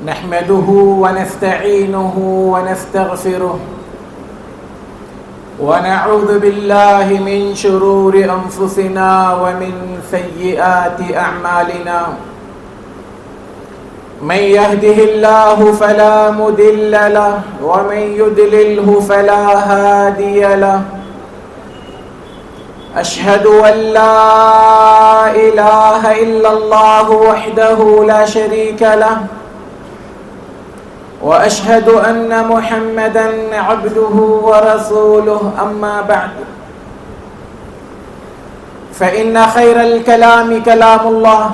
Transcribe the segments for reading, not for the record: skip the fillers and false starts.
نحمده ونستعينه ونستغفره ونعوذ بالله من شرور أنفسنا ومن سيئات أعمالنا من يهده الله فلا مضل له ومن يضلله فلا هادي له أشهد أن لا إله إلا الله وحده لا شريك له وأشهد أن محمدًا عبده ورسوله أما بعد فإن خير الكلام كلام الله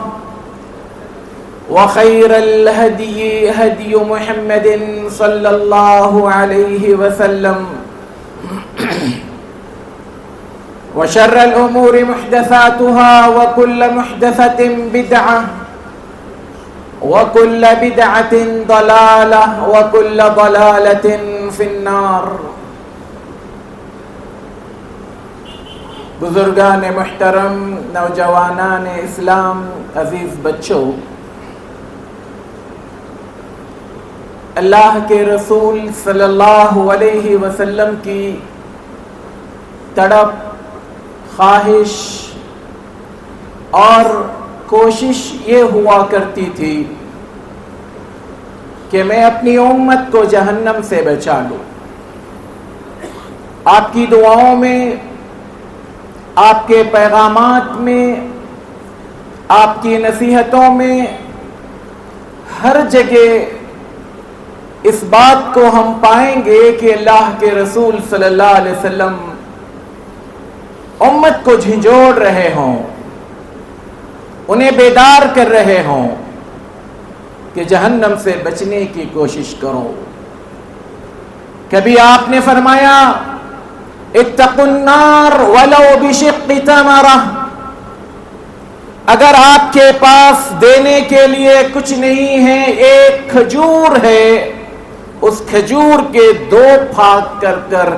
وخير الهدي هدي محمد صلى الله عليه وسلم وشر الأمور محدثاتها وكل محدثة بدعة وكل بدعة ضلالة وكل ضلالة في النار. بزرگان محترم، نوجوانان اسلام، عزیز بچوں، اللہ کے رسول صلی اللہ علیہ وسلم کی تڑپ، خواہش اور کوشش یہ ہوا کرتی تھی کہ میں اپنی امت کو جہنم سے بچا لوں. آپ کی دعاؤں میں، آپ کے پیغامات میں، آپ کی نصیحتوں میں ہر جگہ اس بات کو ہم پائیں گے کہ اللہ کے رسول صلی اللہ علیہ وسلم امت کو جھنجھوڑ رہے ہوں، انہیں بیدار کر رہے ہوں کہ جہنم سے بچنے کی کوشش کرو. کبھی آپ نے فرمایا اتقوا النار ولو بشق تمرہ، اگر آپ کے پاس دینے کے لیے کچھ نہیں ہے، ایک کھجور ہے، اس کھجور کے 2 پھاک کر کر،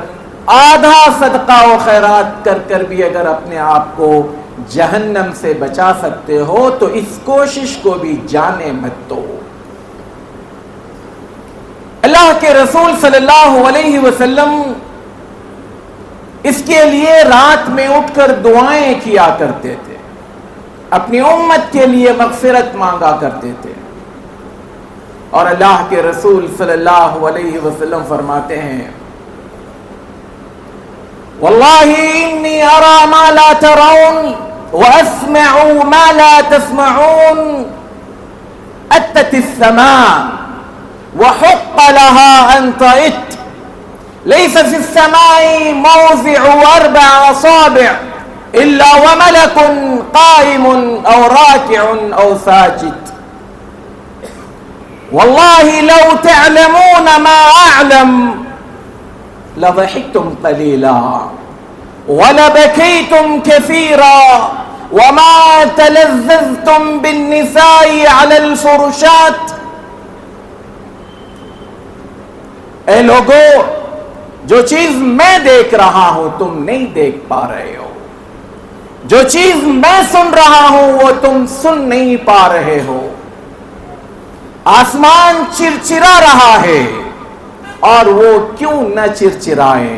آدھا صدقہ و خیرات کر کر بھی اگر اپنے آپ کو جہنم سے بچا سکتے ہو تو اس کوشش کو بھی جانے مت دو. اللہ کے رسول صلی اللہ علیہ وسلم اس کے لیے رات میں اٹھ کر دعائیں کیا کرتے تھے، اپنی امت کے لیے مغفرت مانگا کرتے تھے. اور اللہ کے رسول صلی اللہ علیہ وسلم فرماتے ہیں واللہ انی ارى ما لا ترون واسمع ما لا تسمعون اتت السماء وحق لها ان طئت ليس في السماء موضع 4 أصابع الا وملك قائم او راكع او ساجد والله لو تعلمون ما اعلم لضحكتم قليلا ولبكيتم كثيرا وما تلذذتم بالنساء على الفرشات. اے لوگو، جو چیز میں دیکھ رہا ہوں تم نہیں دیکھ پا رہے ہو، جو چیز میں سن رہا ہوں وہ تم سن نہیں پا رہے ہو. آسمان چرچرا رہا ہے اور وہ کیوں نہ چرچرائے.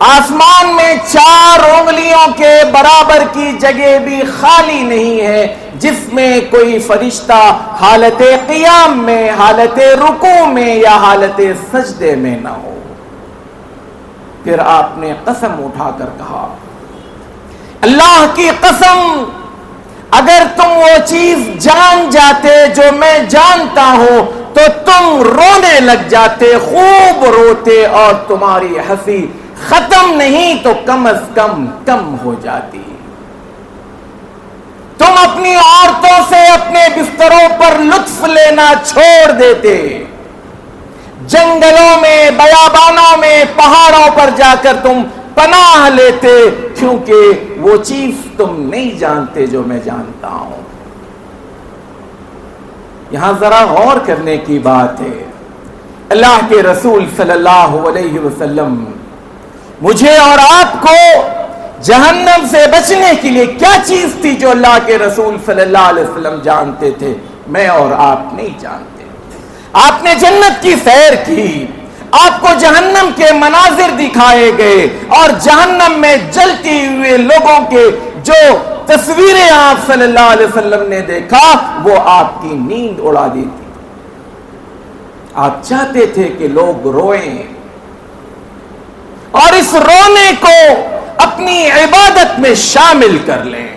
آسمان میں 4 انگلیوں کے برابر کی جگہ بھی خالی نہیں ہے جس میں کوئی فرشتہ حالت قیام میں، حالت رکوع میں یا حالت سجدے میں نہ ہو. پھر آپ نے قسم اٹھا کر کہا اللہ کی قسم، اگر تم وہ چیز جان جاتے جو میں جانتا ہوں تو تم رونے لگ جاتے، خوب روتے، اور تمہاری ہنسی ختم نہیں تو کم از کم کم ہو جاتی. تم اپنی عورتوں سے اپنے بستروں پر لطف لینا چھوڑ دیتے، جنگلوں میں، بیابانوں میں، پہاڑوں پر جا کر تم پناہ لیتے، کیونکہ وہ چیز تم نہیں جانتے جو میں جانتا ہوں. یہاں ذرا غور کرنے کی بات ہے. اللہ کے رسول صلی اللہ علیہ وسلم مجھے اور آپ کو جہنم سے بچنے کے لیے کیا چیز تھی جو اللہ کے رسول صلی اللہ علیہ وسلم جانتے تھے؟ میں اور آپ نہیں جانتے. آپ نے جنت کی سیر کی, آپ کو جہنم کے مناظر دکھائے گئے, اور جہنم میں جلتی ہوئے لوگوں کے جو تصویریں آپ صلی اللہ علیہ وسلم نے دیکھا وہ آپ کی نیند اڑا دی تھی. آپ چاہتے تھے کہ لوگ روئیں, اور اس رونے کو اپنی عبادت میں شامل کر لیں.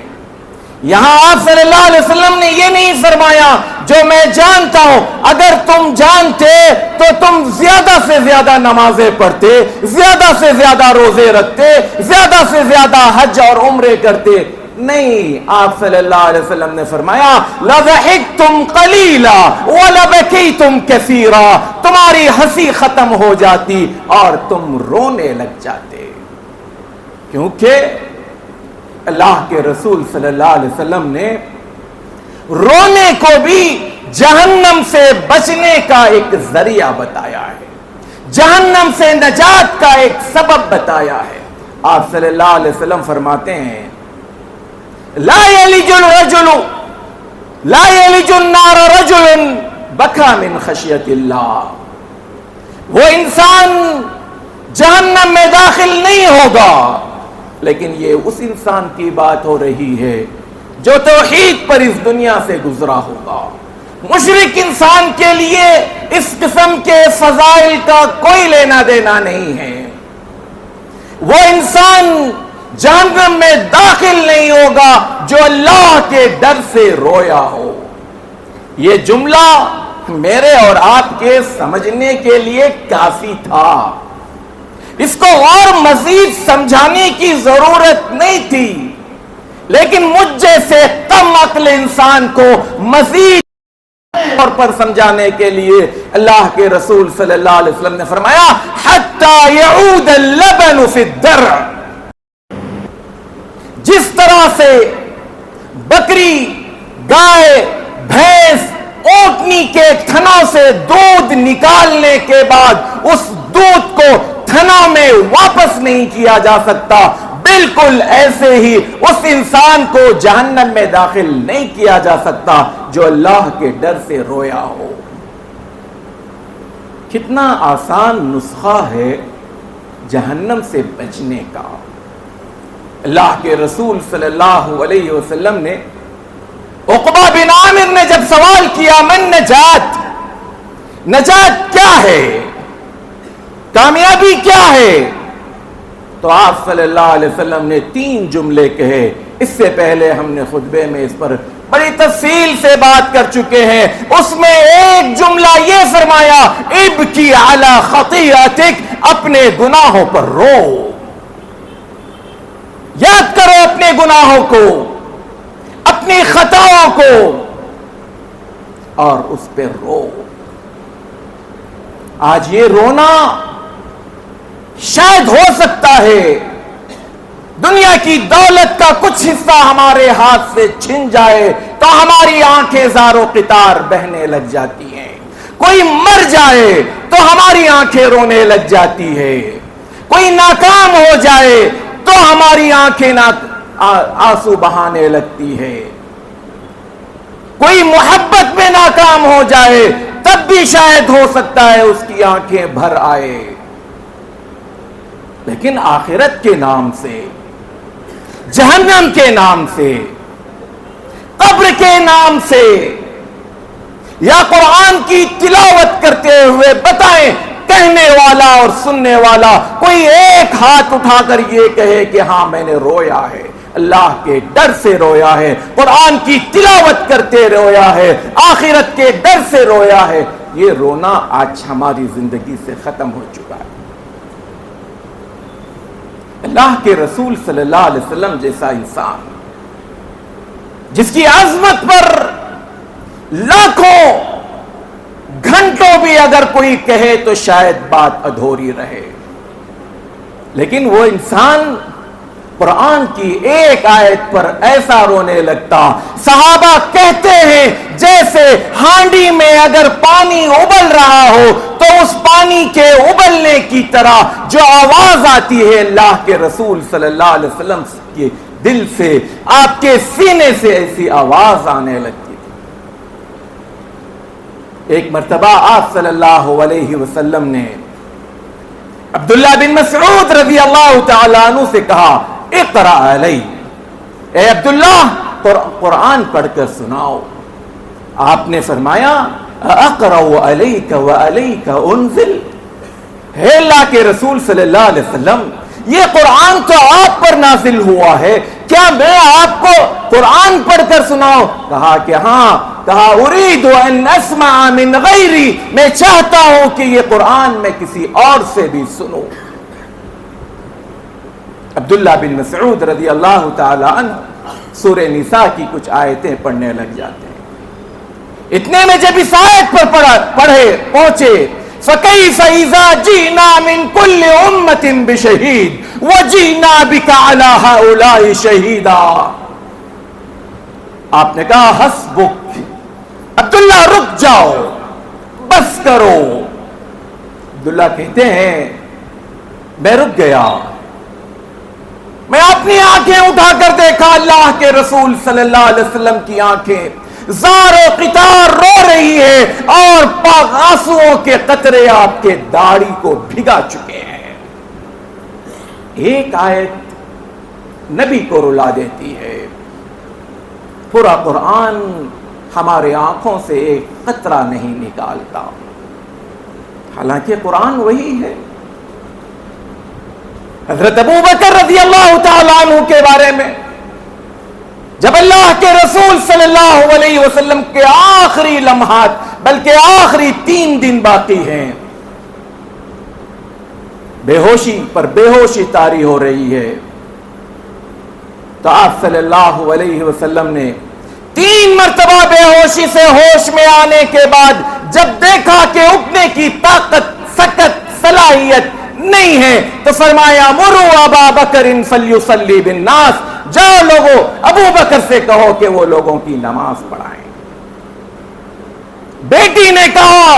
یہاں آپ صلی اللہ علیہ وسلم نے یہ نہیں فرمایا جو میں جانتا ہوں, اگر تم جانتے تو تم زیادہ سے زیادہ نمازیں پڑھتے, زیادہ سے زیادہ روزے رکھتے, زیادہ سے زیادہ حج اور عمرے کرتے. نہیں, آپ صلی اللہ علیہ وسلم نے فرمایا لَضَحِكْتُمْ قَلِيلًا وَلَبَكَيْتُمْ كَثِيرًا, تمہاری ہنسی ختم ہو جاتی اور تم رونے لگ جاتے. کیونکہ اللہ کے رسول صلی اللہ علیہ وسلم نے رونے کو بھی جہنم سے بچنے کا ایک ذریعہ بتایا ہے, جہنم سے نجات کا ایک سبب بتایا ہے. آپ صلی اللہ علیہ وسلم فرماتے ہیں لا يلج الرجل لا يلج النار رجل بكى من خشیت اللہ, وہ انسان جہنم میں داخل نہیں ہوگا, لیکن یہ اس انسان کی بات ہو رہی ہے جو توحید پر اس دنیا سے گزرا ہوگا. مشرک انسان کے لیے اس قسم کے فضائل کا کوئی لینا دینا نہیں ہے. وہ انسان جہنم میں داخل نہیں ہوگا جو اللہ کے ڈر سے رویا ہو. یہ جملہ میرے اور آپ کے سمجھنے کے لیے کافی تھا, اس کو اور مزید سمجھانے کی ضرورت نہیں تھی, لیکن مجھ جیسے کم عقل انسان کو مزید طور پر سمجھانے کے لیے اللہ کے رسول صلی اللہ علیہ وسلم نے فرمایا حتی یعود اللبن فی الدرع. جس طرح سے بکری, گائے, بھینس, اونٹنی کے تھنوں سے دودھ نکالنے کے بعد اس دودھ کو تھنوں میں واپس نہیں کیا جا سکتا, بالکل ایسے ہی اس انسان کو جہنم میں داخل نہیں کیا جا سکتا جو اللہ کے ڈر سے رویا ہو. کتنا آسان نسخہ ہے جہنم سے بچنے کا. اللہ کے رسول صلی اللہ علیہ وسلم نے عقبہ بن عامر نے جب سوال کیا من نجات, نجات کیا ہے, کامیابی کیا ہے, تو آپ صلی اللہ علیہ وسلم نے 3 جملے کہے. اس سے پہلے ہم نے خطبے میں اس پر بڑی تفصیل سے بات کر چکے ہیں. اس میں ایک جملہ یہ فرمایا ابکی علی خطیئتک, اپنے گناہوں پر رو, یاد کرو اپنے گناہوں کو, اپنی خطاؤں کو, اور اس پہ رو. آج یہ رونا شاید ہو سکتا ہے دنیا کی دولت کا کچھ حصہ ہمارے ہاتھ سے چھن جائے تو ہماری آنکھیں زار و قطار بہنے لگ جاتی ہیں, کوئی مر جائے تو ہماری آنکھیں رونے لگ جاتی ہے, کوئی ناکام ہو جائے تو ہماری آنکھیں آنسو بہانے لگتی ہے, کوئی محبت میں ناکام ہو جائے تب بھی شاید ہو سکتا ہے اس کی آنکھیں بھر آئے. لیکن آخرت کے نام سے, جہنم کے نام سے, قبر کے نام سے, یا قرآن کی تلاوت کرتے ہوئے بتائیں کہنے والا اور سننے والا کوئی ایک ہاتھ اٹھا کر یہ کہے کہ ہاں میں نے رویا ہے, اللہ کے ڈر سے رویا ہے, قرآن کی تلاوت کرتے رویا ہے, آخرت کے ڈر سے رویا ہے. یہ رونا آج ہماری زندگی سے ختم ہو چکا ہے. اللہ کے رسول صلی اللہ علیہ وسلم جیسا انسان جس کی عظمت پر لاکھوں گھنٹوں بھی اگر کوئی کہے تو شاید بات ادھوری رہے, لیکن وہ انسان قرآن کی ایک آیت پر ایسا رونے لگتا. صحابہ کہتے ہیں جیسے ہانڈی میں اگر پانی ابل رہا ہو تو اس پانی کے ابلنے کی طرح جو آواز آتی ہے اللہ کے رسول صلی اللہ علیہ وسلم کے دل سے, آپ کے سینے سے ایسی آواز آنے لگتی. ایک مرتبہ آپ صلی اللہ علیہ وسلم نے عبداللہ بن مسعود رضی اللہ تعالیٰ عنہ سے کہا اقرأ علی، اے عبداللہ قرآن پڑھ کر سناؤ۔ آپ نے فرمایا اقرأ علیک وعلیک انزل، ہے اللہ کے رسول صلی اللہ علیہ وسلم یہ قرآن تو آپ پر نازل ہوا ہے، کیا میں آپ کو قرآن پڑھ کر سناؤں؟ کہا کہ ہاں۔ کہا اريد ان اسمع من غیری، میں چاہتا ہوں کہ یہ قرآن میں کسی اور سے بھی سنوں۔ عبداللہ بن مسعود رضی اللہ تعالی عنہ سورہ نساء کی کچھ آیتیں پڑھنے لگ جاتے ہیں۔ اتنے میں جب اس آیت پر پہنچے فَكَيْفَ إِذَا جِئْنَا مِن كُلِّ أُمَّةٍ بِشَهِيدٍ وَجِئْنَا بِكَ عَلَى هَؤُلَاءِ شَهِيدًا، آپ نے کہا حسبک، عبداللہ رک جاؤ، بس کرو۔ عبداللہ کہتے ہیں میں رک گیا، میں اپنی آنکھیں اٹھا کر دیکھا اللہ کے رسول صلی اللہ علیہ وسلم کی آنکھیں زار و قطار رو رہی ہے اور آنسوؤں کے قطرے آپ کے داڑھی کو بھگا چکے ہیں۔ ایک آیت نبی کو رلا دیتی ہے، پورا قرآن ہمارے آنکھوں سے ایک قطرہ نہیں نکالتا، حالانکہ قرآن وہی ہے۔ حضرت ابو بکر رضی اللہ تعالیٰ عنہ کے بارے میں جب اللہ کے رسول صلی اللہ علیہ وسلم کے آخری لمحات بلکہ آخری 3 دن باقی ہیں، بے ہوشی پر بے ہوشی طاری ہو رہی ہے، تو آپ صلی اللہ علیہ وسلم نے 3 مرتبہ بے ہوشی سے ہوش میں آنے کے بعد جب دیکھا کہ اٹھنے کی طاقت سکت صلاحیت نہیں ہے تو فرمایا مروا ابا بکر فلیصلی بالناس، جاؤ لوگوں ابو بکر سے کہو کہ وہ لوگوں کی نماز پڑھائیں۔ بیٹی نے کہا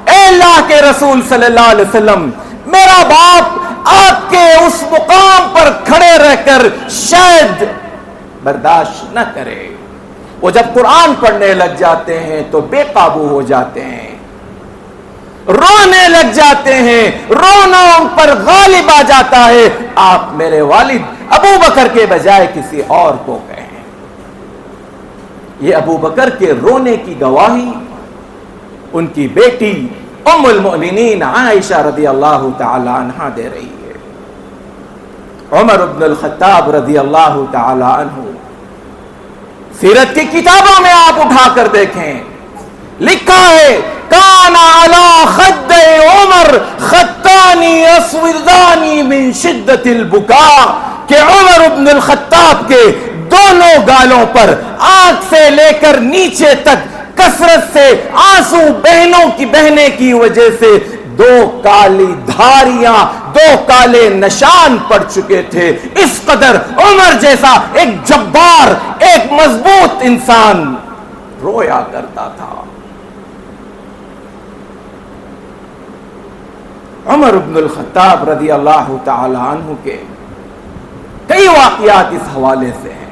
اے اللہ کے رسول صلی اللہ علیہ وسلم میرا باپ آپ کے اس مقام پر کھڑے رہ کر شاید برداشت نہ کرے، وہ جب قرآن پڑھنے لگ جاتے ہیں تو بے قابو ہو جاتے ہیں، رونے لگ جاتے ہیں، رونا ان پر غالب آ جاتا ہے، آپ میرے والد ابو بکر کے بجائے کسی اور کو کہیں۔ یہ ابو بکر کے رونے کی گواہی ان کی بیٹی ام المؤمنین عائشہ رضی اللہ تعالی عنہا دے رہی ہے۔ عمر بن الخطاب رضی اللہ تعالی عنہ، سیرت کی کتابوں میں آپ اٹھا کر دیکھیں، لکھا ہے کان علی خد عمر خطانی اسودانی من شدت البکاء، کہ عمر بن الخطاب کے دونوں گالوں پر آنکھ سے لے کر نیچے تک کثرت سے آنسو بہنے کی وجہ سے 2 کالی دھاریاں، 2 کالے نشان پڑ چکے تھے۔ اس قدر عمر جیسا ایک جبار، ایک مضبوط انسان رویا کرتا تھا۔ عمر بن الخطاب رضی اللہ تعالی عنہ کے کئی واقعات اس حوالے سے ہیں۔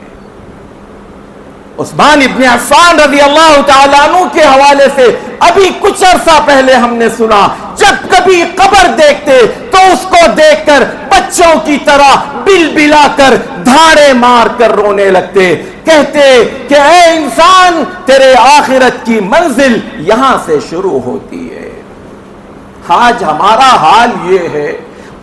عثمان ابن عفان رضی اللہ تعالیٰ عنہ کے حوالے سے ابھی کچھ عرصہ پہلے ہم نے سنا، جب کبھی قبر دیکھتے تو اس کو دیکھ کر بچوں کی طرح بل بلا کر دھاڑے مار کر رونے لگتے، کہتے کہ اے انسان تیرے آخرت کی منزل یہاں سے شروع ہوتی ہے۔ آج ہمارا حال یہ ہے،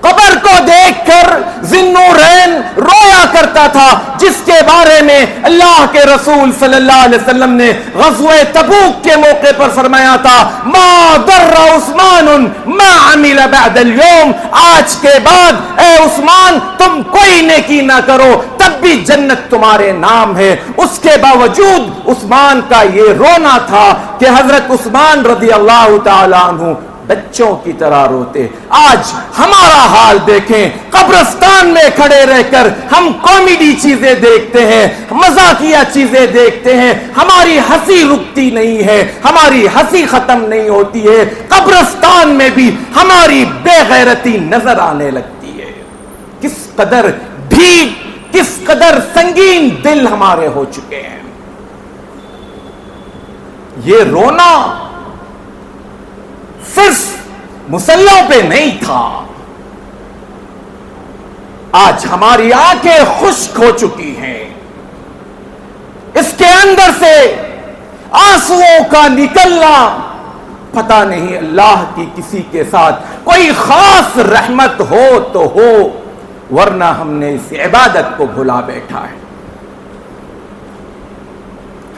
قبر کو دیکھ کر ذوالنورین رویا کرتا تھا، جس کے بارے میں اللہ کے رسول صلی اللہ علیہ وسلم نے غزوہ تبوک کے موقع پر فرمایا تھا ما ضر عثمان ما عمل بعد اليوم، آج کے بعد اے عثمان تم کوئی نیکی نہ کرو تب بھی جنت تمہارے نام ہے۔ اس کے باوجود عثمان کا یہ رونا تھا کہ حضرت عثمان رضی اللہ تعالی عنہ بچوں کی طرح روتے۔ آج ہمارا حال دیکھیں، قبرستان میں کھڑے رہ کر ہم کامیڈی چیزیں دیکھتے ہیں، مزاحیہ چیزیں دیکھتے ہیں، ہماری ہنسی رکتی نہیں ہے، ہماری ہنسی ختم نہیں ہوتی ہے، قبرستان میں بھی ہماری بے غیرتی نظر آنے لگتی ہے۔ کس قدر ڈھیل، کس قدر سنگین دل ہمارے ہو چکے ہیں۔ یہ رونا مسلوں پہ نہیں تھا. آج ہماری آنکھیں خشک ہو چکی ہیں, اس کے اندر سے آنسوؤں کا نکلنا پتہ نہیں اللہ کی کسی کے ساتھ کوئی خاص رحمت ہو تو ہو, ورنہ ہم نے اس عبادت کو بھلا بیٹھا ہے.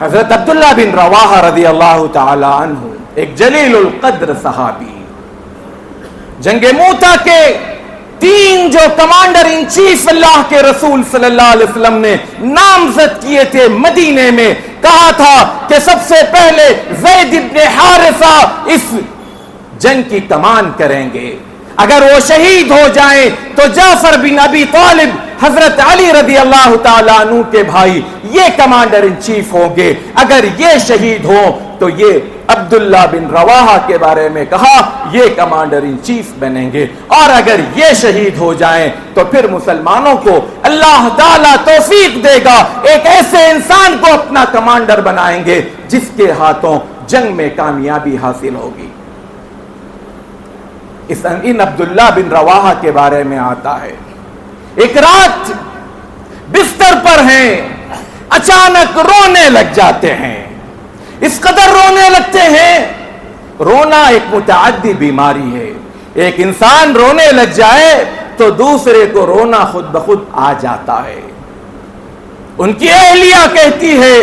حضرت عبداللہ بن رواحہ رضی اللہ تعالی عنہ ایک جلیل القدر صحابی, جنگ موتا کے 3 جو کمانڈر ان چیف اللہ کے رسول صلی اللہ علیہ وسلم نے نامزد کیے تھے مدینے میں, کہا تھا کہ سب سے پہلے زید بن حارثہ اس جنگ کی کمان کریں گے, اگر وہ شہید ہو جائیں تو جعفر بن ابی طالب حضرت علی رضی اللہ تعالیٰ عنہ کے بھائی یہ کمانڈر ان چیف ہوں گے, اگر یہ شہید ہوں تو یہ عبداللہ بن رواحہ کے بارے میں کہا یہ کمانڈر ان چیف بنیں گے, اور اگر یہ شہید ہو جائیں تو پھر مسلمانوں کو اللہ تعالیٰ توفیق دے گا, ایک ایسے انسان کو اپنا کمانڈر بنائیں گے جس کے ہاتھوں جنگ میں کامیابی حاصل ہوگی. ان عبداللہ بن رواحہ کے بارے میں آتا ہے, ایک رات بستر پر ہیں, اچانک رونے لگ جاتے ہیں, اس قدر رونے لگتے ہیں. رونا ایک متعدی بیماری ہے, ایک انسان رونے لگ جائے تو دوسرے کو رونا خود بخود آ جاتا ہے. ان کی اہلیہ کہتی ہے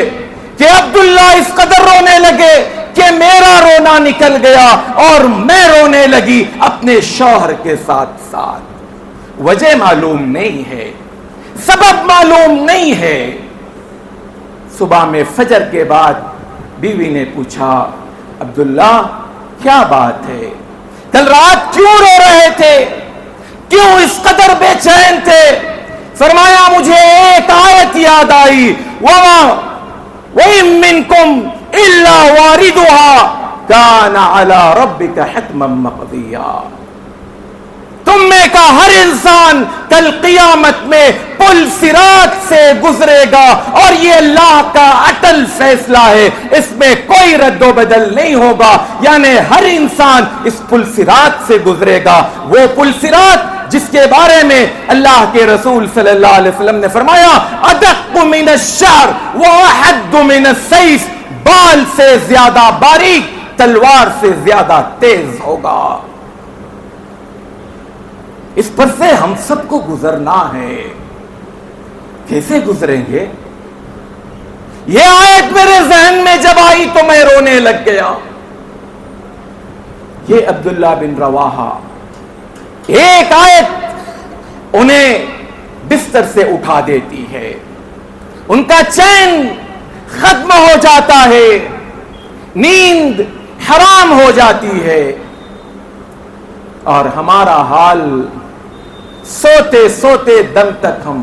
کہ عبداللہ اس قدر رونے لگے کہ میرا رونا نکل گیا اور میں رونے لگی اپنے شوہر کے ساتھ ساتھ. وجہ معلوم نہیں ہے, سبب معلوم نہیں ہے. صبح میں فجر کے بعد بیوی نے پوچھا, عبداللہ کیا بات ہے, کل رات کیوں رو رہے تھے, کیوں اس قدر بے چین تھے؟ فرمایا مجھے ایک آیت یاد آئی, وَإِن مِّنكُمْ إِلَّا وَارِدُهَا كَانَ عَلَى رَبِّكَ حَتْمًا مَّقْضِيًّا. تم میں کا ہر انسان کل قیامت میں پل صراط سے گزرے گا, اور یہ اللہ کا اٹل فیصلہ ہے, اس میں کوئی رد و بدل نہیں ہوگا. یعنی ہر انسان اس پل صراط سے گزرے گا, وہ پل صراط جس کے بارے میں اللہ کے رسول صلی اللہ علیہ وسلم نے فرمایا ادق من الشعر واحد من السیف, بال سے زیادہ باریک, تلوار سے زیادہ تیز ہوگا. اس پر سے ہم سب کو گزرنا ہے. کیسے گزریں گے؟ یہ آیت میرے ذہن میں جب آئی تو میں رونے لگ گیا. یہ عبداللہ بن رواحہ, ایک آیت انہیں بستر سے اٹھا دیتی ہے, ان کا چین ختم ہو جاتا ہے, نیند حرام ہو جاتی ہے, اور ہمارا حال سوتے سوتے دم تک, ہم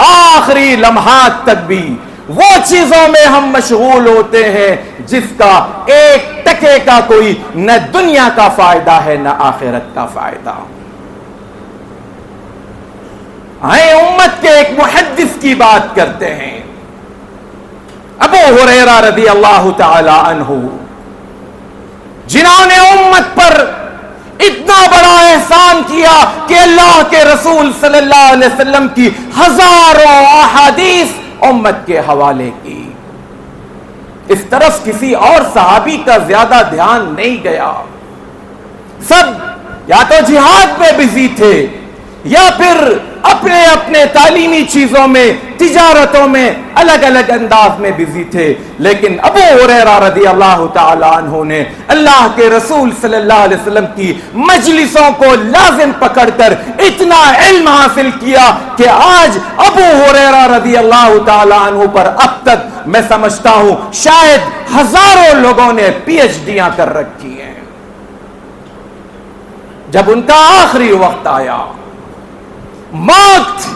آخری لمحات تک بھی وہ چیزوں میں ہم مشغول ہوتے ہیں جس کا ایک ٹکے کا کوئی نہ دنیا کا فائدہ ہے نہ آخرت کا فائدہ. آئے امت کے ایک محدث کی بات کرتے ہیں, ابو ہریرہ رضی اللہ تعالی عنہ, جنہوں نے امت پر اتنا بڑا احسان کیا کہ اللہ کے رسول صلی اللہ علیہ وسلم کی ہزاروں احادیث امت کے حوالے کی. اس طرف کسی اور صحابی کا زیادہ دھیان نہیں گیا. سب یا تو جہاد میں بزی تھے یا پھر اپنے اپنے تعلیمی چیزوں میں, تجارتوں میں الگ الگ انداز میں بزی تھے. لیکن ابو ہریرہ رضی اللہ تعالی عنہ نے اللہ کے رسول صلی اللہ علیہ وسلم کی مجلسوں کو لازم پکڑ کر اتنا علم حاصل کیا کہ آج ابو ہریرہ رضی اللہ تعالی عنہ پر اب تک میں سمجھتا ہوں شاید ہزاروں لوگوں نے پی ایچ ڈیاں کر رکھی ہیں. جب ان کا آخری وقت آیا, موت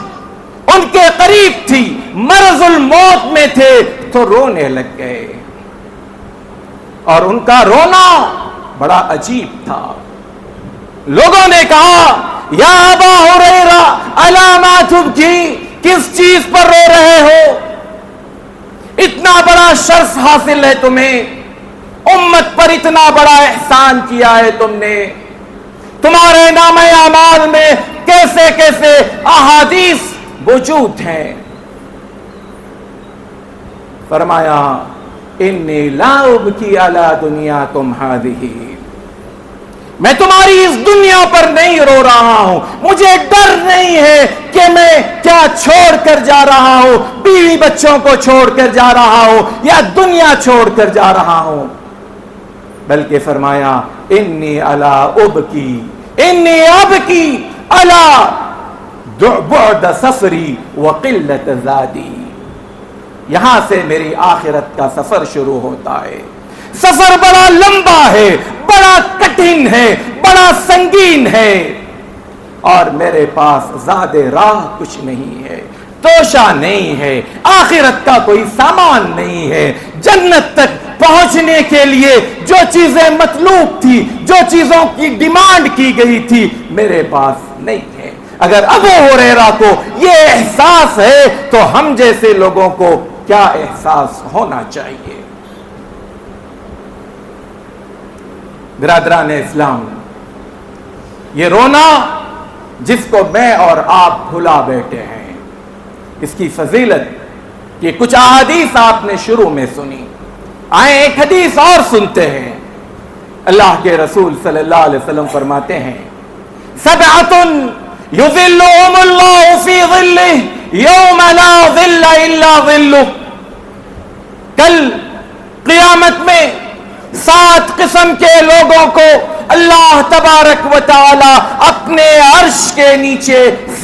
ان کے قریب تھی, مرض الموت میں تھے, تو رونے لگ گئے. اور ان کا رونا بڑا عجیب تھا. لوگوں نے کہا یا ابا ہریرہ الا ما تبکی, کس چیز پر رو رہے ہو, اتنا بڑا شرف حاصل ہے تمہیں, امت پر اتنا بڑا احسان کیا ہے تم نے, تمہارے نام اعمال میں کیسے کیسے احادیث موجود ہیں. فرمایا انی لا ابکی علی دنیاکم ہذہ، میں تمہاری اس دنیا پر نہیں رو رہا ہوں، مجھے ڈر نہیں ہے کہ میں کیا چھوڑ کر جا رہا ہوں، بیوی بچوں کو چھوڑ کر جا رہا ہوں یا دنیا چھوڑ کر جا رہا ہوں، بلکہ فرمایا انی علی ابکی، انی ابکی علی بعد سفری وقلت زادی. یہاں سے میری آخرت کا سفر شروع ہوتا ہے. سفر بڑا لمبا ہے، بڑا کٹھن ہے، بڑا سنگین ہے، اور میرے پاس زاد راہ کچھ نہیں ہے، توشہ نہیں ہے، آخرت کا کوئی سامان نہیں ہے. جنت تک پہنچنے کے لیے جو چیزیں مطلوب تھی، جو چیزوں کی ڈیمانڈ کی گئی تھی، میرے پاس نہیں ہے. اگر ابو ہریرہ کو یہ احساس ہے تو ہم جیسے لوگوں کو کیا احساس ہونا چاہیے؟ برادران اسلام، یہ رونا جس کو میں اور آپ بھلا بیٹھے ہیں، اس کی فضیلت کہ کچھ احادیث آپ نے شروع میں سنی، آئیں ایک حدیث اور سنتے ہیں. اللہ کے رسول صلی اللہ علیہ وسلم فرماتے ہیں سبعۃ یظلهم اللہ فی ظلہ یوم لا ظل الا ظلہ. کل قیامت میں 7 قسم کے لوگوں کو اللہ تبارک و تعالی اپنے عرش کے نیچے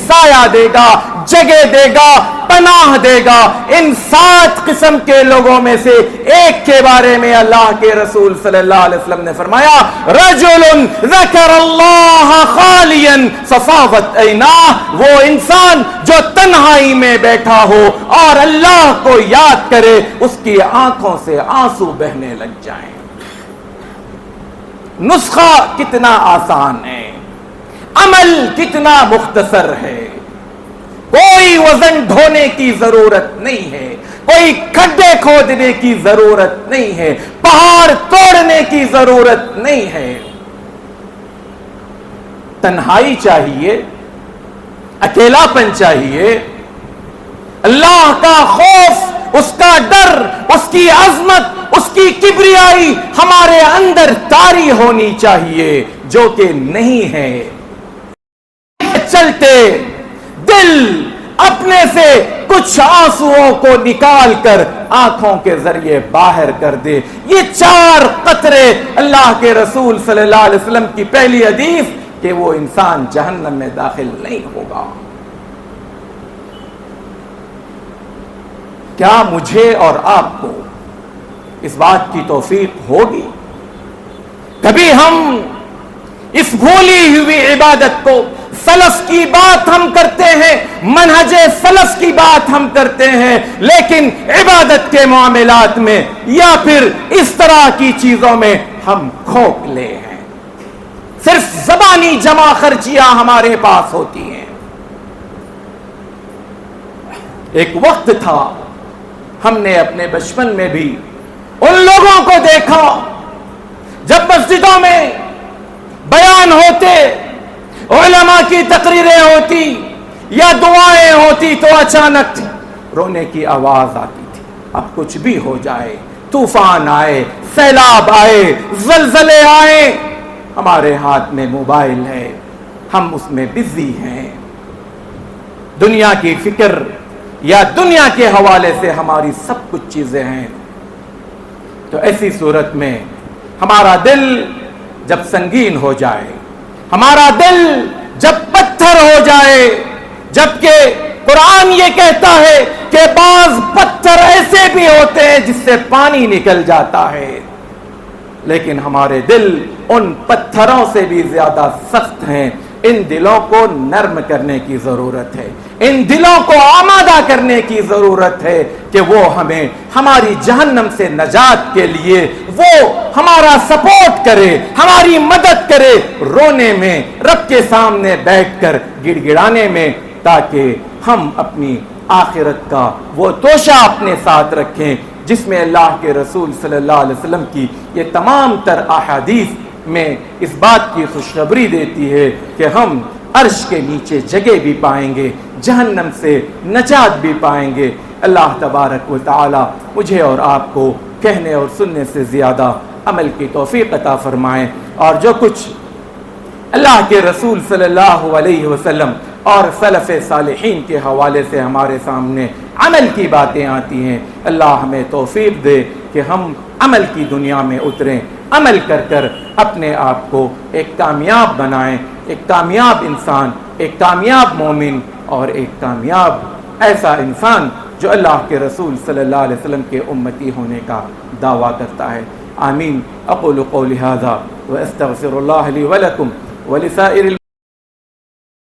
سایہ دے گا، جگہ دے گا، پناہ دے گا. ان 7 قسم کے لوگوں میں سے ایک کے بارے میں اللہ کے رسول صلی اللہ علیہ وسلم نے فرمایا رجل ذکر اللہ خالیا ففاضت عیناہ، وہ انسان جو تنہائی میں بیٹھا ہو اور اللہ کو یاد کرے، اس کی آنکھوں سے آنسو بہنے لگ جائیں. نسخہ کتنا آسان ہے، عمل کتنا مختصر ہے. کوئی وزن ڈھونے کی ضرورت نہیں ہے، کوئی کھڈے کھودنے کی ضرورت نہیں ہے، پہاڑ توڑنے کی ضرورت نہیں ہے. تنہائی چاہیے، اکیلا پن چاہیے، اللہ کا خوف، اس کا ڈر، اس کی عظمت، اس کی کبریائی ہمارے اندر طاری ہونی چاہیے، جو کہ نہیں ہے. چلتے دل اپنے سے کچھ آنسوؤں کو نکال کر آنکھوں کے ذریعے باہر کر دے. یہ 4 قطرے اللہ کے رسول صلی اللہ علیہ وسلم کی پہلی حدیث کہ وہ انسان جہنم میں داخل نہیں ہوگا. کیا مجھے اور آپ کو اس بات کی توفیق ہوگی کبھی ہم اس بھولی ہوئی عبادت کو، سلف کی بات ہم کرتے ہیں، منہج سلف کی بات ہم کرتے ہیں، لیکن عبادت کے معاملات میں یا پھر اس طرح کی چیزوں میں ہم کھوکھلے ہیں، صرف زبانی جمع خرچیاں ہمارے پاس ہوتی ہیں. ایک وقت تھا ہم نے اپنے بچپن میں بھی ان لوگوں کو دیکھا جب مسجدوں میں بیان ہوتے، علماء کی تقریریں ہوتی یا دعائیں ہوتی تو اچانک رونے کی آواز آتی تھی. اب کچھ بھی ہو جائے، طوفان آئے، سیلاب آئے، زلزلے آئے، ہمارے ہاتھ میں موبائل ہے، ہم اس میں بزی ہیں. دنیا کی فکر یا دنیا کے حوالے سے ہماری سب کچھ چیزیں ہیں. تو ایسی صورت میں ہمارا دل جب سنگین ہو جائے، ہمارا دل جب پتھر ہو جائے، جبکہ قرآن یہ کہتا ہے کہ بعض پتھر ایسے بھی ہوتے ہیں جس سے پانی نکل جاتا ہے، لیکن ہمارے دل ان پتھروں سے بھی زیادہ سخت ہیں. ان دلوں کو نرم کرنے کی ضرورت ہے، ان دلوں کو آمادہ کرنے کی ضرورت ہے کہ وہ ہمیں ہماری جہنم سے نجات کے لیے وہ ہمارا سپورٹ کرے، ہماری مدد کرے رونے میں، رب کے سامنے بیٹھ کر گڑ گڑانے میں، تاکہ ہم اپنی آخرت کا وہ توشہ اپنے ساتھ رکھیں جس میں اللہ کے رسول صلی اللہ علیہ وسلم کی یہ تمام تر احادیث میں اس بات کی خوشخبری دیتی ہے کہ ہم عرش کے نیچے جگہ بھی پائیں گے، جہنم سے نجات بھی پائیں گے۔ اللہ تبارک و تعالی مجھے اور آپ کو کہنے اور سننے سے زیادہ عمل کی توفیق عطا فرمائیں، اور جو کچھ اللہ کے رسول صلی اللہ علیہ وسلم اور سلف صالحین کے حوالے سے ہمارے سامنے عمل کی باتیں آتی ہیں، اللہ ہمیں توفیق دے کہ ہم عمل کی دنیا میں اتریں، عمل کر کر اپنے آپ کو ایک کامیاب بنائیں، ایک کامیاب انسان، ایک کامیاب مومن اور ایک کامیاب ایسا انسان جو اللہ کے رسول صلی اللہ علیہ وسلم کے امتی ہونے کا دعویٰ کرتا ہے۔ آمین۔ اقول قولی ھذا واستغفر اللہ لی ولکم ولسائر